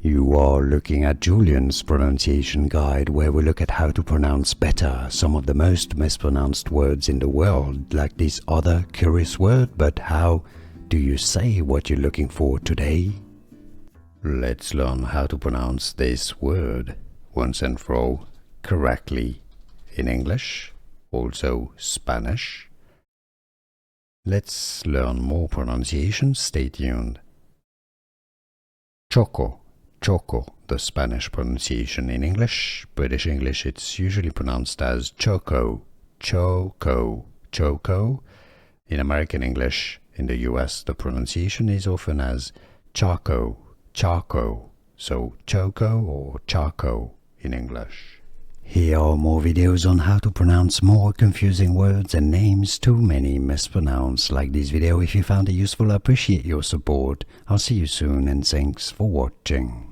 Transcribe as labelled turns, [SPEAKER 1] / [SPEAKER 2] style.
[SPEAKER 1] You are looking at Julian's pronunciation guide, where we look at how to pronounce better some of the most mispronounced words in the world, like this other curious word. But how do you say what you're looking for today? Let's learn how to pronounce this word once and for all correctly in English, also Spanish. Let's learn more pronunciations. Stay tuned. Choco. Choco, the Spanish pronunciation. In English, British English, it's usually pronounced as choco, choco, choco. In American English, in the US, the pronunciation is often as choco, choco. So choco or choco in English. Here are more videos on how to pronounce more confusing words and names too many mispronounced. Like this video if you found it useful. I appreciate your support. I'll see you soon and thanks for watching.